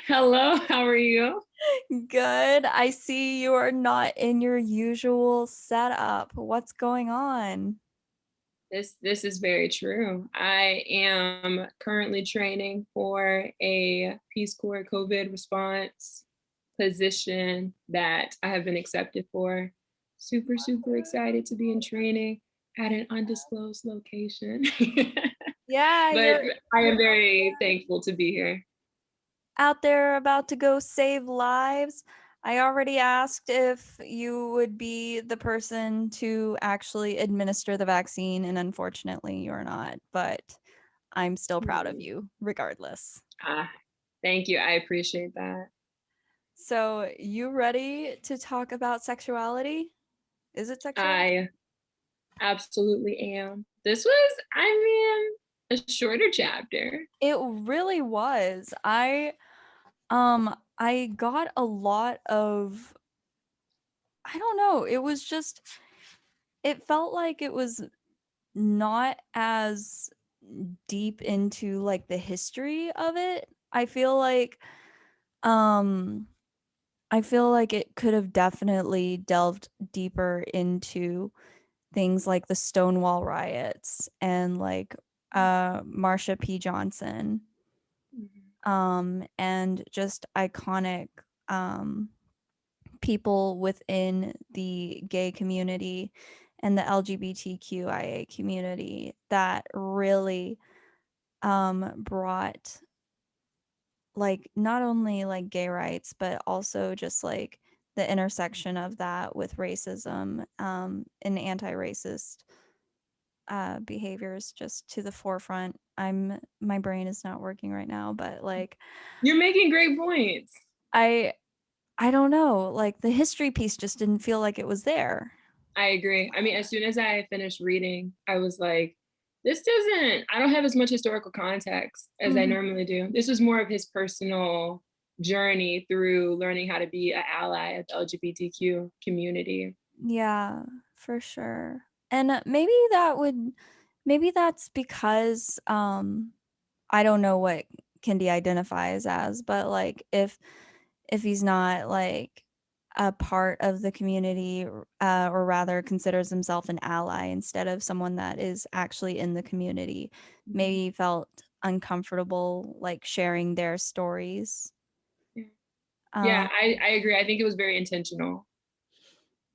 Hello, how are you? Good. I see you are not in your usual setup. What's going on? This is very true. I am currently training for a Peace Corps COVID response position that I have been accepted for. Super, super excited to be in training at an undisclosed location. Yeah, But you're I you're am very thankful to be here. out there about to go save lives. I already asked if you would be the person to actually administer the vaccine, and unfortunately, you're not. But I'm still proud of Mm. you, regardless. Ah, thank you. I appreciate that. So, you ready to talk about sexuality? Is it sexuality? I absolutely am. This was, I mean, a shorter chapter. It really was. I got a lot of I don't know, it was just it felt like it was not as deep into, like, the history of it. Um I feel like it could have definitely delved deeper into things like the Stonewall riots and, like, Marsha P. Johnson, Mhm. and just iconic, um people within the gay community and the LGBTQIA community that really brought like not only like gay rights but also just like the intersection of that with racism and anti-racist behaviors just to the forefront. My brain is not working right now, but like You're making great points. I I don't know, like the history piece just didn't feel like it was there. I agree. I mean, as soon as I finished reading, I was like, I don't have as much historical context as I Mhm. normally do. This was more of his personal journey through learning how to be an ally of the LGBTQ community. Yeah, for sure. And maybe that's because I don't know what Kendi identifies as, but like if he's not like a part of the community or rather considers himself an ally instead of someone that is actually in the community, maybe Mhm. he felt uncomfortable like sharing their stories. Yeah, Um yeah, I agree. I think it was very intentional.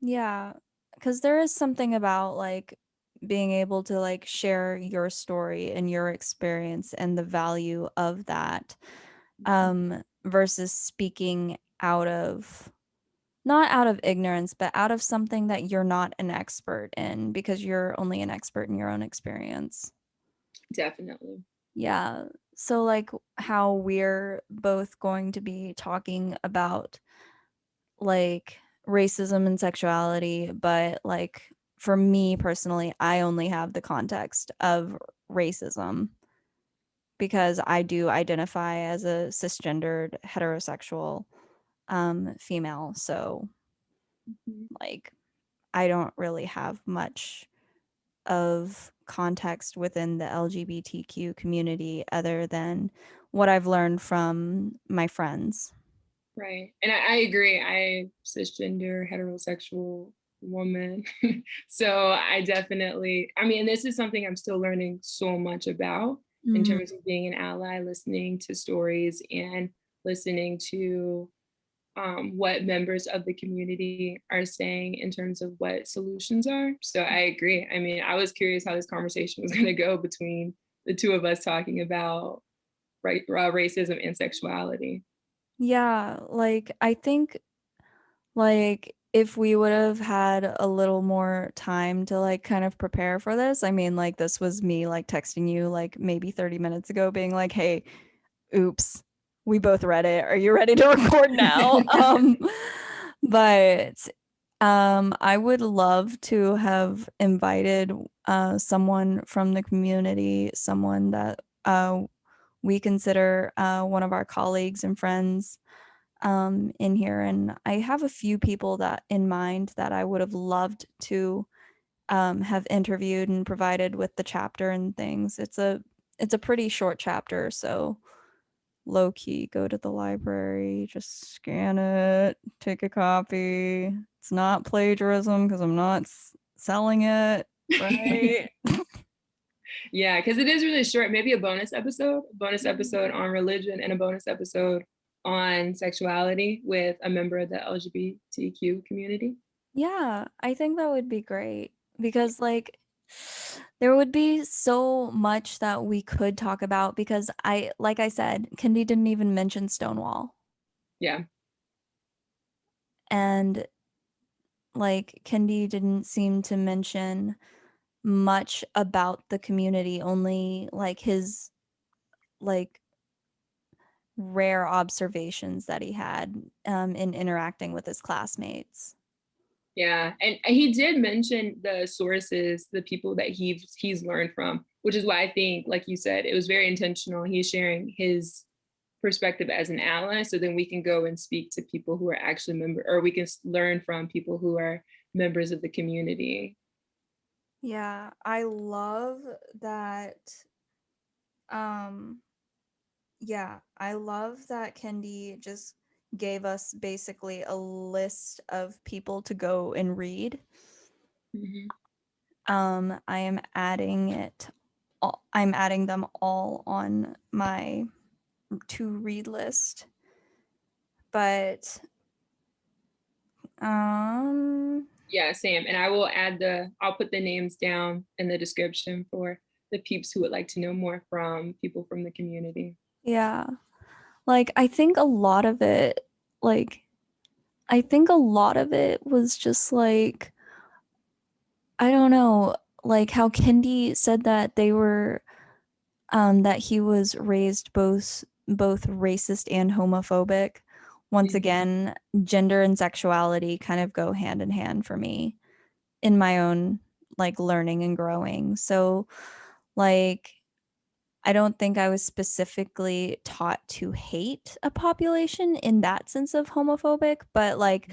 Yeah, because there is something about like being able to like share your story and your experience and the value of that versus speaking out of not out of ignorance, but out of something that you're not an expert in because you're only an expert in your own experience. Definitely. Yeah. So like how we're both going to be talking about like racism and sexuality, but like for me personally, I only have the context of racism because I do identify as a cisgendered heterosexual female. So Mhm. like I don't really have much of context within the LGBTQ community other than what I've learned from my friends. Right. And I agree. I cisgender, heterosexual woman. So I definitely, I mean, this is something I'm still learning so much about in Mhm. terms of being an ally, listening to stories and listening to what members of the community are saying in terms of what solutions are. So I agree. I mean, I was curious how this conversation was going to go between the two of us talking about racism and sexuality. Yeah, like I think like, if we would have had a little more time to, like, kind of prepare for this, I mean, like, this was me, like, texting you, like, maybe 30 minutes ago being like, "Hey, oops, we both read it. Are you ready to record now?" But, I would love to have invited, someone from the community, someone that, we consider, one of our colleagues and friends in here, and I have a few people that in mind that I would have loved to have interviewed and provided with the chapter and things. It's a pretty short chapter, so low key go to the library, just scan it, take a copy. It's not plagiarism because I'm not selling it, right? Yeah, because it is really short. Maybe a bonus episode on religion, and a bonus episode on sexuality with a member of the LGBTQ community. Yeah, I think that would be great because like there would be so much that we could talk about because like I said, Kendi didn't even mention Stonewall. Yeah. And like Kendi didn't seem to mention much about the community, only like his like rare observations that he had in interacting with his classmates. Yeah, and he did mention the sources, the people that he's learned from, which is why I think, like you said, it was very intentional. He's sharing his perspective as an ally, so then we can go and speak to people who are actually or we can learn from people who are members of the community. Yeah, I love that. Um, yeah, I love that Kendi just gave us basically a list of people to go and read. Mm-hmm. I am adding it. I'm adding them all on my to read list. But Yeah, Sam, and I will I'll put the names down in the description for the peeps who would like to know more from people from the community. yeah. Like I think a lot of it was just like I don't know, like how Kendi said that they were that he was raised both racist and homophobic. Once Mm-hmm. again, gender and sexuality kind of go hand in hand for me in my own like learning and growing. So like I don't think I was specifically taught to hate a population in that sense of homophobic, but like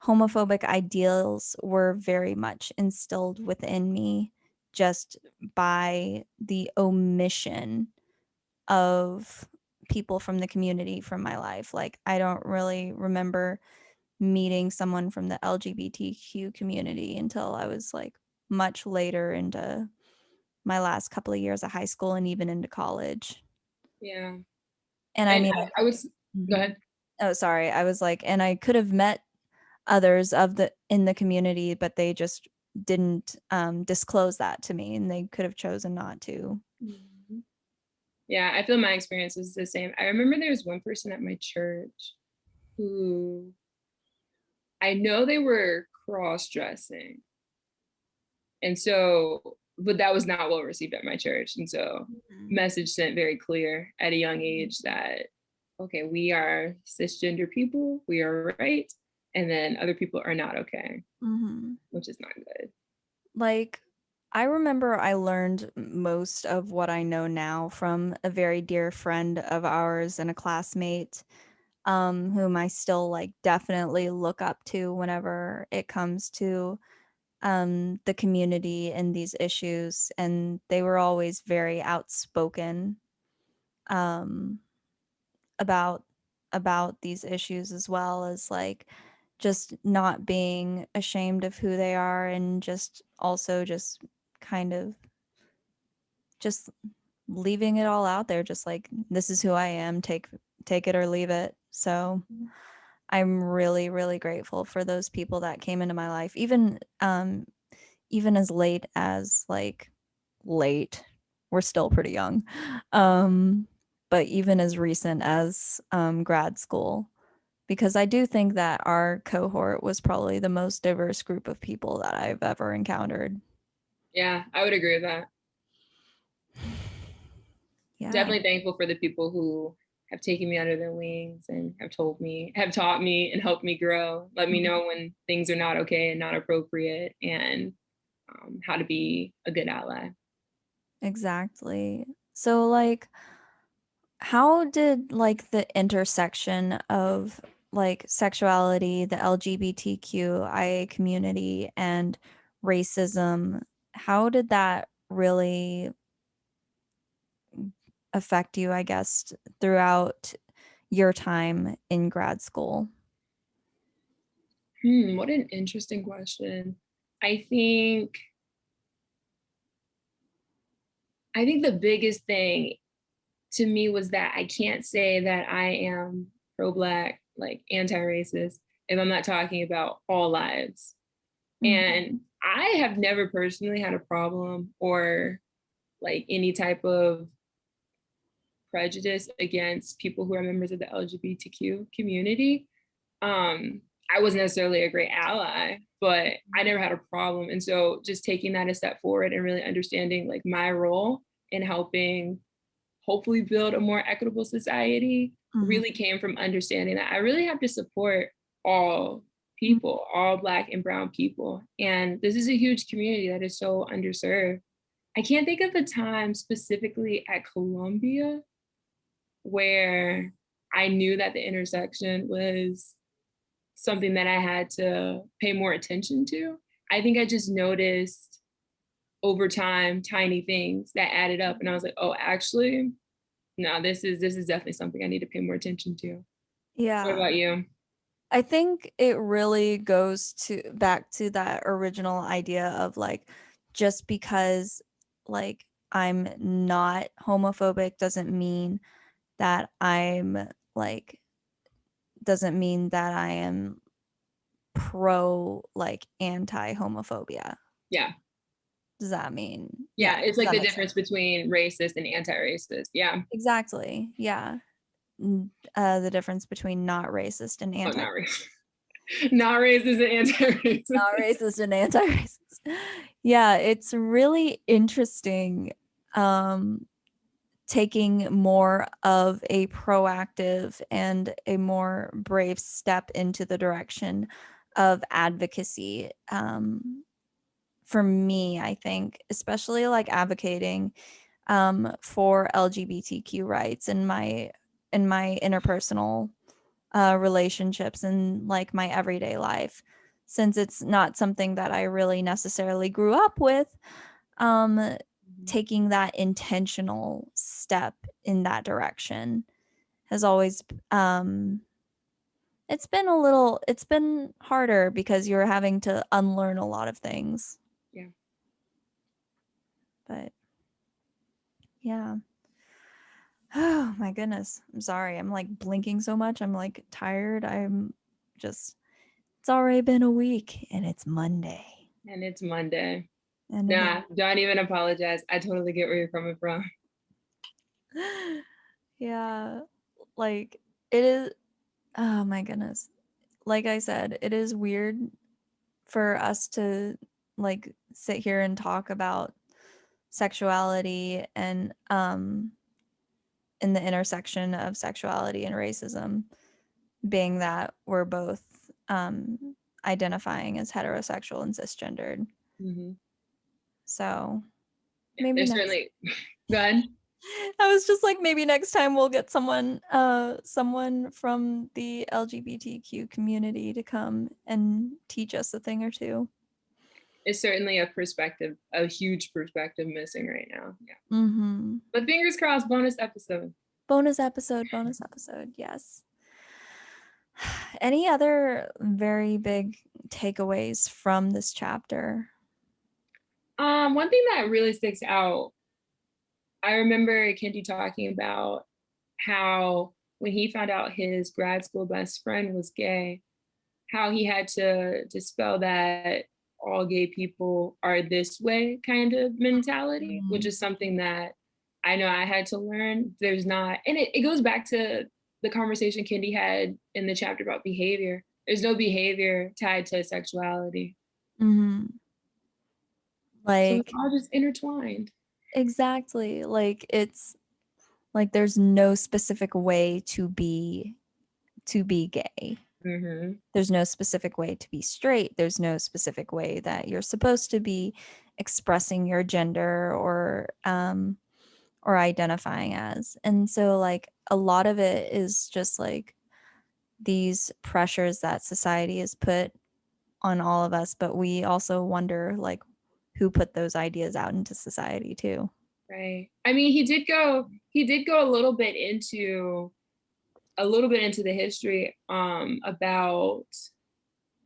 homophobic ideals were very much instilled within me just by the omission of people from the community from my life. Like, I don't really remember meeting someone from the LGBTQ community until I was like much later into my last couple of years of high school and even into college. Yeah, And I and mean, I was go mhm. ahead. Oh, sorry. I was like, and I could have met others of the in the community, but they just didn't disclose that to me, and they could have chosen not to. Mhm. Yeah, I feel my experience was the same. I remember there was one person at my church who I know they were cross dressing. And so, but that was not well received at my church. And so, Mhm. message sent very clear at a young age that, okay, we are cisgender people, we are right. And then other people are not okay, Mhm. which is not good. Like, I remember I learned most of what I know now from a very dear friend of ours and a classmate, whom I still like definitely look up to whenever it comes to the community and these issues. And they were always very outspoken um, about these issues as well as like just not being ashamed of who they are and just also just kind of just leaving it all out there, just like this is who I am, take it or leave it. So I'm really really grateful for those people that came into my life, even as late as like late, we're still pretty young, um but even as recent as grad school, because I do think that our cohort was probably the most diverse group of people that I've ever encountered. Yeah, I would agree with that. Yeah. Definitely thankful for the people who have taken me under their wings and have taught me and helped me grow, let me know when things are not okay and not appropriate, and how to be a good ally. Exactly. So like how did like the intersection of like sexuality, the LGBTQIA community and racism, how did that really affect you, I guess, throughout your time in grad school? What an interesting question. I think the biggest thing to me was that I can't say that I am pro-Black, like anti-racist, if I'm not talking about all lives. And I have never personally had a problem or like any type of prejudice against people who are members of the LGBTQ community. I wasn't necessarily a great ally, but I never had a problem. And so just taking that a step forward and really understanding like my role in helping hopefully build a more equitable society really came from understanding that I really have to support all people, all Black and brown people. And this is a huge community that is so underserved. I can't think of a time specifically at Columbia where I knew that the intersection was something that I had to pay more attention to. I think I just noticed over time tiny things that added up, and I was like, oh, actually, no, this is definitely something I need to pay more attention to. What Yeah. about you? I think it really goes to back to that original idea of like, just because like I'm not homophobic doesn't mean that I'm like, doesn't mean that I am pro like anti homophobia. Yeah. Does that mean? Yeah, Yeah, it's does like that the make sense? difference between racist and anti-racist. Yeah. Exactly. Yeah. The difference between not racist and Oh, anti not racist. Not racist and anti-racist. not racist and anti-racist. Yeah, it's really interesting taking more of a proactive and a more brave step into the direction of advocacy. For me, I think, especially like advocating for LGBTQ rights in my interpersonal relationships and like my everyday life, since it's not something that I really necessarily grew up with. Taking that intentional step in that direction has always it's been harder because you're having to unlearn a lot of things. Yeah. But yeah. Oh my goodness. I'm sorry. I'm like blinking so much. I'm like tired. I'm just it's already been a week and it's Monday. And it's Monday. And it Nah, don't even apologize. I totally get where you're coming from. is. Yeah. Like it is oh my goodness. Like I said, it is weird for us to like sit here and talk about sexuality and in the intersection of sexuality and racism, being that we're both identifying as heterosexual and cisgendered. Mm-hmm. So Yeah, maybe there's next certainly good. I was just like, maybe next time we'll get someone from the LGBTQ community to come and teach us a thing or two. It's certainly a perspective, a huge perspective missing right now. Yeah. Mm-hmm. But fingers crossed, bonus episode. Bonus episode, yes. Any other very big takeaways from this chapter? One thing that really sticks out, I remember Kendi talking about how when he found out his grad school best friend was gay, how he had to dispel that all gay people are this way kind of mentality, which is something that I know I had to learn. There's not, and it goes back to the conversation Kendi had in the chapter about behavior. There's no behavior tied to sexuality. Mm-hmm. So it's Like, all just intertwined. exactly. Like it's like there's no specific way to be gay. Mm-hmm. There's no specific way to be straight. There's no specific way that you're supposed to be expressing your gender or identifying as. And so like a lot of it is just like these pressures that society has put on all of us, but we also wonder like who put those ideas out into society too. Right. I mean, he did go a little bit into the history about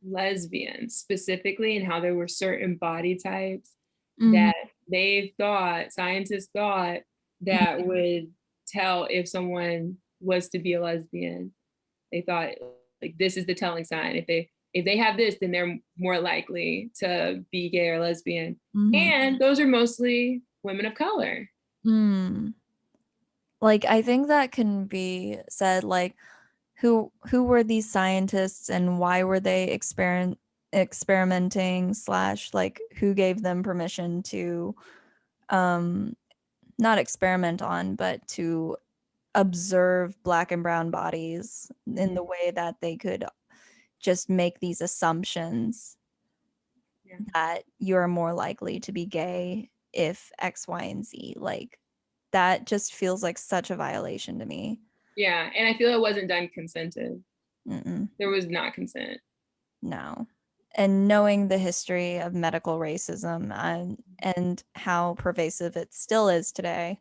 lesbians specifically, and how there were certain body types Mhm. that scientists thought that would tell if someone was to be a lesbian. They thought like this is the telling sign. If they have this, then they're more likely to be gay or lesbian. Mhm. And those are mostly women of color. Mm. Like, I think that can be said, like, who were these scientists and why were they experimenting slash like who gave them permission to um not experiment on, but to observe black and brown bodies in Mhm. the way that they could just make these assumptions Yeah. that you're more likely to be gay if X, Y, and Z. Like, that just feels like such a violation to me. Yeah, and I feel it wasn't done consented. Mm-mm, There was not consent. no. And knowing the history of medical racism and how pervasive it still is today,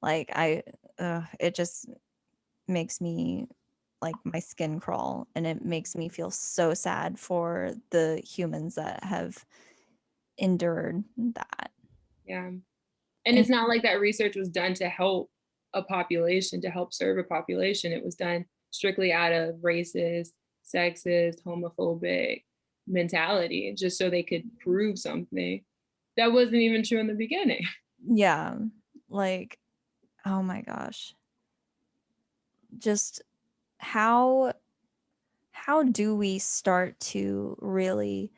like it just makes me like my skin crawl, and it makes me feel so sad for the humans that have endured that. Yeah. And And it's not like that research was done to help a population, to help serve a population. It was done strictly out of racist, sexist, homophobic mentality, just so they could prove something that wasn't even true in the beginning. yeah, like, oh my gosh. Just how how do we start to really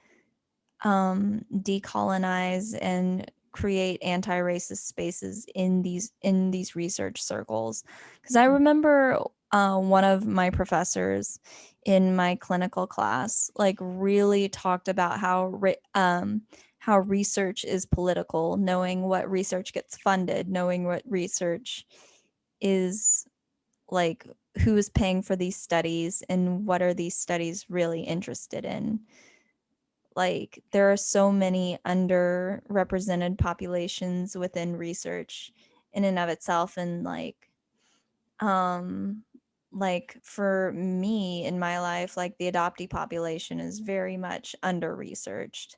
decolonize and create anti-racist spaces in these research circles? Because I remember one of my professors in my clinical class like really talked about how research is political, knowing what research gets funded, knowing what research is like, who is paying for these studies and what are these studies really interested in. Like, there are so many underrepresented populations within research in and of itself, and um like for me in my life, like the adoptee population is very much under researched.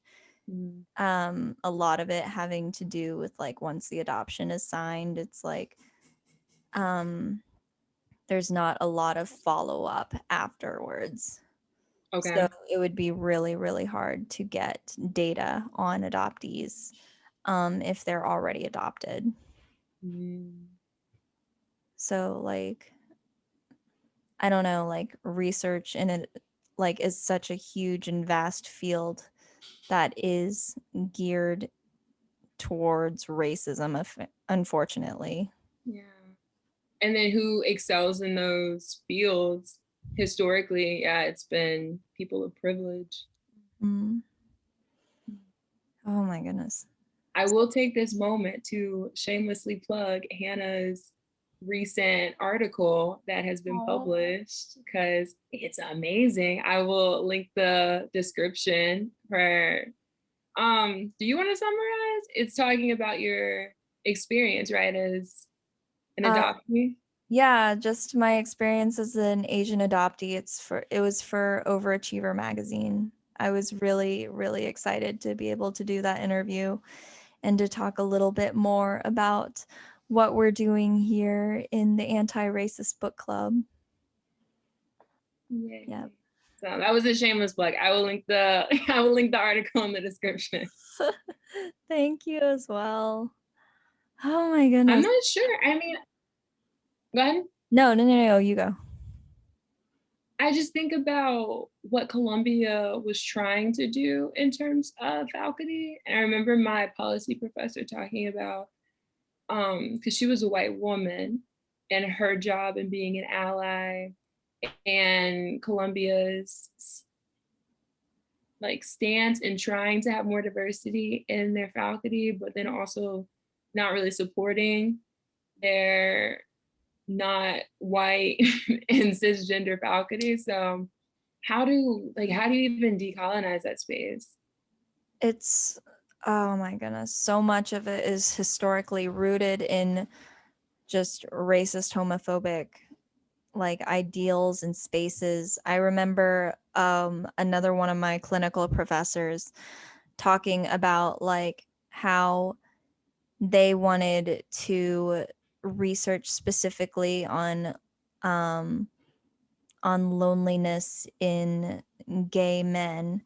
Mm. A lot of it having to do with like once the adoption is signed, it's like um there's not a lot of follow up afterwards. So Okay. it would be really, really hard to get data on adoptees if they're already adopted. Mm. So like, I don't know, like research in it like is such a huge and vast field that is geared towards racism, unfortunately. Yeah. And then who excels in those fields historically? Yeah, it's been people of privilege. Mm. Oh my goodness. I will take this moment to shamelessly plug Hannah's recent article that has been Oh. published because it's amazing. I will link the description for do you want to summarize? It's talking about your experience, right, as an Uh, adoptee? yeah, just my experience as an Asian adoptee. It was for Overachiever magazine. I was really, really excited to be able to do that interview and to talk a little bit more about what we're doing here in the Anti-Racist Book Club. Yeah. Yay. So that was a shameless plug. I will link the I will link the article in the description. Thank you as well. Oh my I'm goodness. not sure. I mean, go ahead. No, you go. I just think about what Columbia was trying to do in terms of faculty. And I remember my policy professor talking about, because she was a white woman and her job in being an ally and Columbia's like stance in trying to have more diversity in their faculty, but then also not really supporting their not white and cisgender faculty. So how do you even decolonize that space? It's Oh my goodness. So much of it is historically rooted in just racist, homophobic like ideals and spaces. I remember another one of my clinical professors talking about like how they wanted to research specifically um on loneliness in gay men,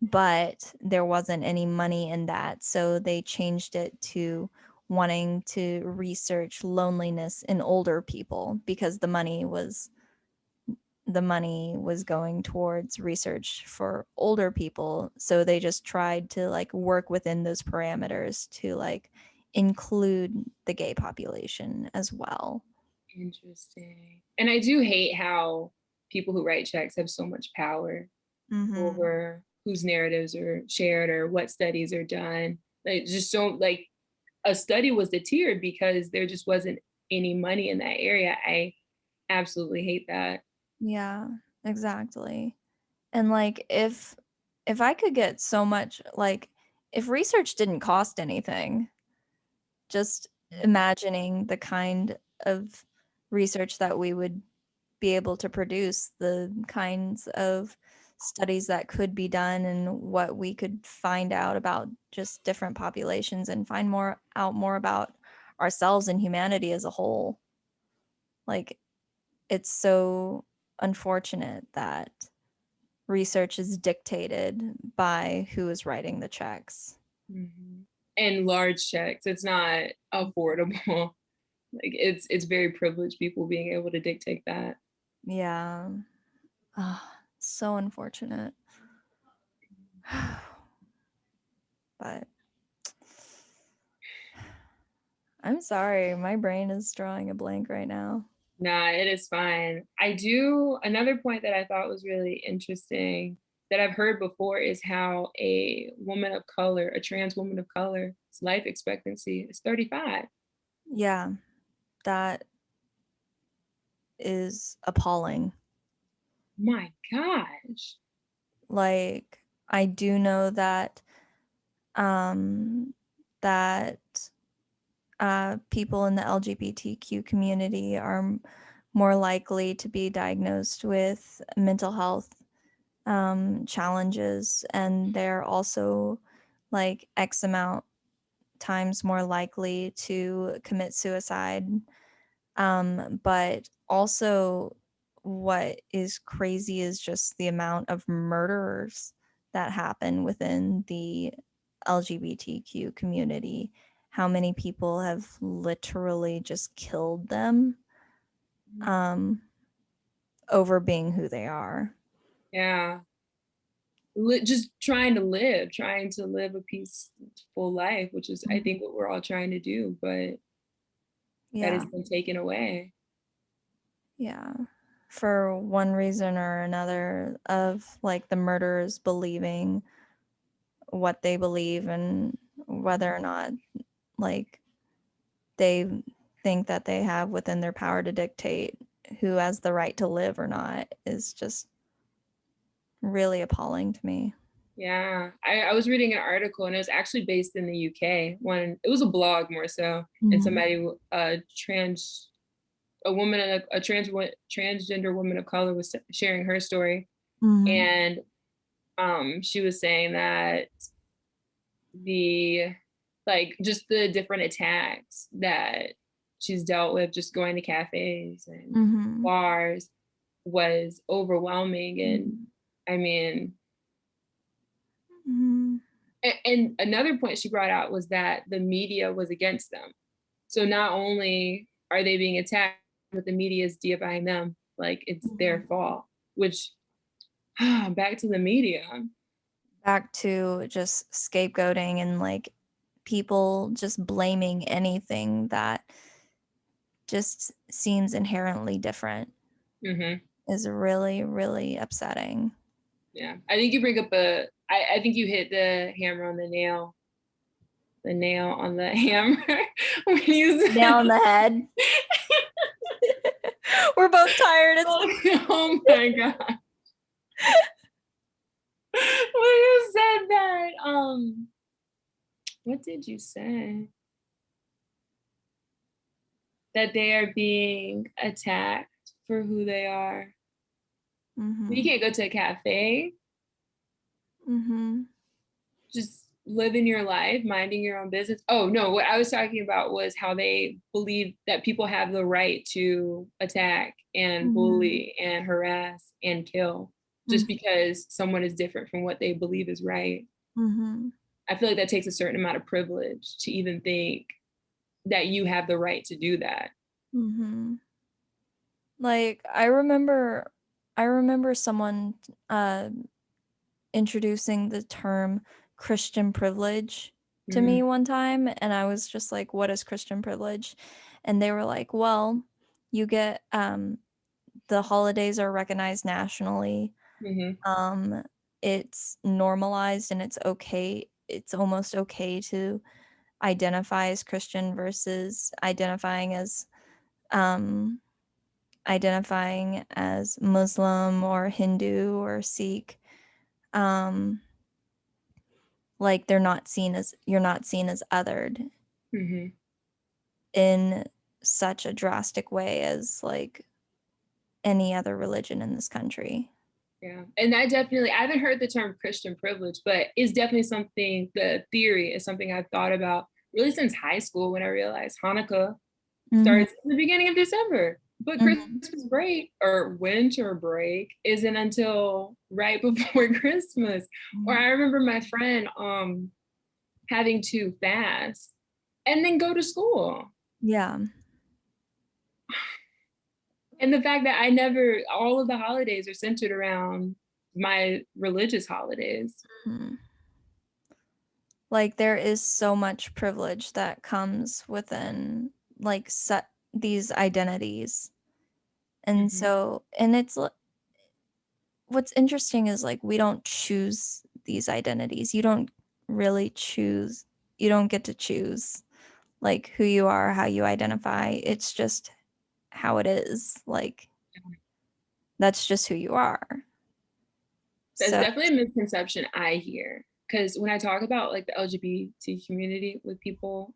but there wasn't any money in that. So they changed it to wanting to research loneliness in older people because the money was going towards research for older people. So they just tried to like work within those parameters to like include the gay population as well. Interesting. And I do hate how people who write checks have so much power Mm-hmm. over whose narratives are shared or what studies are done. Like just don't like a study was deterred because there just wasn't any money in that area. I absolutely hate that. Yeah, exactly. And like if I could get so much like if research didn't cost anything, just imagining the kind of research that we would be able to produce, the kinds of studies that could be done and what we could find out about just different populations and find more about ourselves and humanity as a whole. Like it's so unfortunate that research is dictated by who is writing the checks. Mhm. And large checks. It's not affordable. Like it's very privileged people being able to dictate that. Yeah. Ah, so unfortunate. But I'm sorry, my brain is drawing a blank right now. Nah, it is fine. I do another point that I thought was really interesting that I've heard before is how a woman of color, a trans woman of color's life expectancy is 35. Yeah, that is appalling. My gosh. Like, I do know that um that people in the LGBTQ community are more likely to be diagnosed with mental health challenges, and they're also like X amount times more likely to commit suicide. But also, what is crazy is just the amount of murders that happen within the LGBTQ community. How many people have literally just killed them um, over being who they are. Yeah. Just trying to live a peaceful life, which is, I think, what we're all trying to do, but that Yeah, has been taken away. yeah. For one reason or another, of like the murderers believing what they believe and whether or not like they think that they have within their power to dictate who has the right to live or not is just really appalling to me. Yeah, I was reading an article and it was actually based in the UK. One, it was a blog more so, and Mhm. somebody, a woman, transgender woman of color was sharing her story, Mhm. and she was saying that the like just the different attacks that she's dealt with just going to cafes and Mhm. bars was overwhelming. And I mean, Mhm. and another point she brought out was that the media was against them. So not only are they being attacked, but the media is deifying them like it's their Mhm. fault, which back to the media. Back to just scapegoating and like people just blaming anything that just seems inherently different Hmm. is really, really upsetting. Yeah. I think you bring up I think you hit the nail on the hammer when you Nail said, on the head. We're both tired. It's oh, oh my God. When you said that, What did you say? That they are being attacked for who they are. You Mm-hmm. can't go to a cafe, Mm-hmm. just living your life, minding your own business. Oh no, what I was talking about was how they believe that people have the right to attack and Mm-hmm. bully and harass and kill just because someone is different from what they believe is right. Mm-hmm. I feel like that takes a certain amount of privilege to even think that you have the right to do that. Mm-hmm. Like I remember someone uh introducing the term Christian privilege to Mm, me one time, and I was just like, what is Christian privilege? And they were like, well, you get the holidays are recognized nationally. mhm, Um it's normalized and it's okay. It's almost okay to identify as Christian versus um identifying as Muslim or Hindu or Sikh. Um like you're not seen as othered mhm. in such a drastic way as like any other religion in this country. Yeah. And I definitely, I haven't heard the term Christian privilege, but it's definitely something, the theory is something I've thought about really since high school when I realized Hanukkah Mhm. starts in the beginning of December. But Mhm. Christmas break or winter break isn't until right before Christmas. Or Mhm. I remember my friend having to fast and then go to school. Yeah. And the fact that I never, all of the holidays are centered around my religious holidays. Mhm. Like there is so much privilege that comes within like set these identities. And Mhm. so and what's interesting is like we don't choose these identities. You don't get to choose like who you are, how you identify. It's just how it is. Like that's just who you are. That's So, definitely a misconception I hear. Because when I talk about like the LGBT community with people,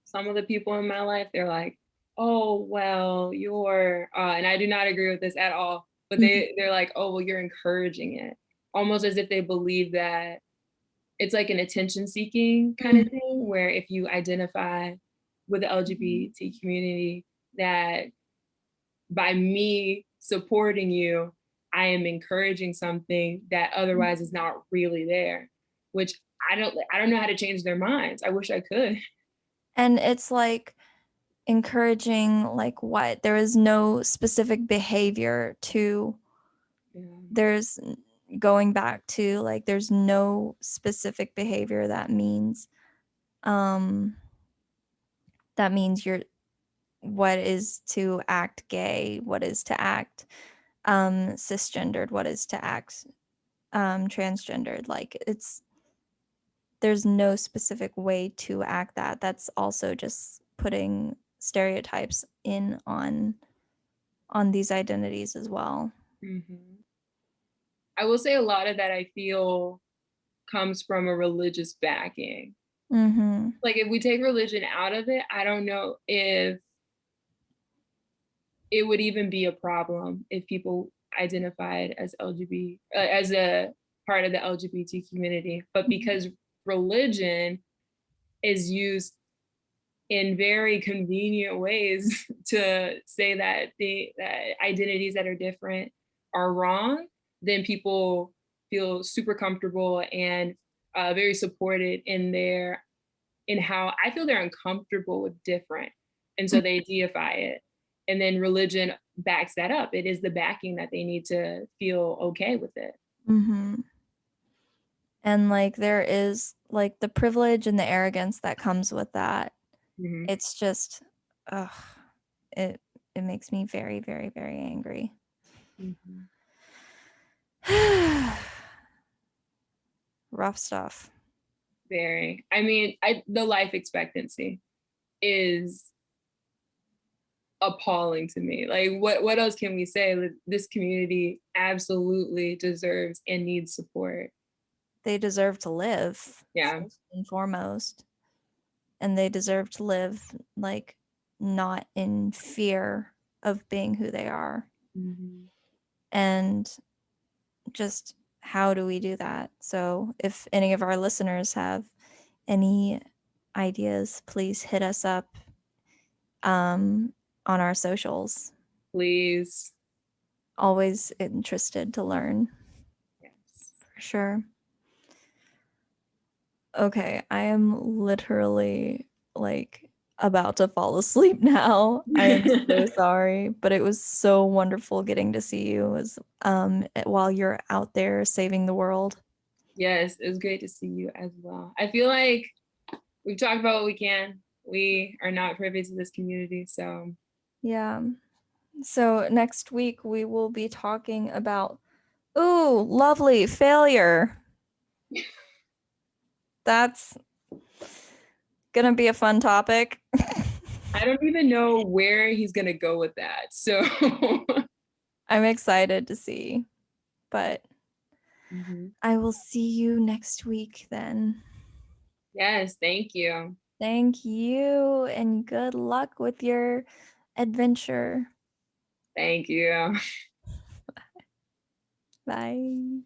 some of the people in my life, they're like, oh, well, and I do not agree with this at all, but mhm, they're like, oh, well, you're encouraging it. Almost as if they believe that it's like an attention seeking kind mhm, of thing, where if you identify with the LGBT community, that by me supporting you, I am encouraging something that mhm. otherwise is not really there, which I don't know how to change their minds. I wish I could. And it's like encouraging like what? There is no specific behavior to Yeah. there's going back to like there's no specific behavior um that means you're what is to act gay, what is to act cisgendered, what is to act transgendered. Like there's no specific way to act that. That's also just putting stereotypes in on these identities as well. Mhm. I will say a lot of that I feel comes from a religious backing. Mhm. Like if we take religion out of it, I don't know if it would even be a problem if people identified as LGBT as a part of the LGBT community. But Mhm. because religion is used in very convenient ways to say that the that identities that are different are wrong, then people feel super comfortable and very supported in how I feel they're uncomfortable with different, and so they deify it. And then religion backs that up. It is the backing that they need to feel okay with it. Mhm. And like there is like the privilege and the arrogance that comes with that. Mhm. It's just ugh, it it makes me very, very, very angry. Mhm. Rough stuff. Very. I mean, the life expectancy is appalling to me. Like what else can we say? This community absolutely deserves and needs support. They deserve to live Yeah. first and foremost. and they deserve to live like not in fear of being who they are. Mhm. And just how do we do that? So if any of our listeners have any ideas, please hit us up on our socials. Please. Always interested to learn. Yes. For sure. Okay, I am literally like about to fall asleep now. I am so sorry, but it was so wonderful getting to see you as while you're out there saving the world. Yes, it was great to see you as well. I feel like we've talked about what we can. We are not privy to this community, so Yeah. So next week we will be talking about lovely failure. That's gonna be a fun topic. I don't even know where he's gonna go with that. So I'm excited to see, but Mhm. I will see you next week then. Yes, thank you. Thank you, and good luck with your adventure. Thank you. Bye.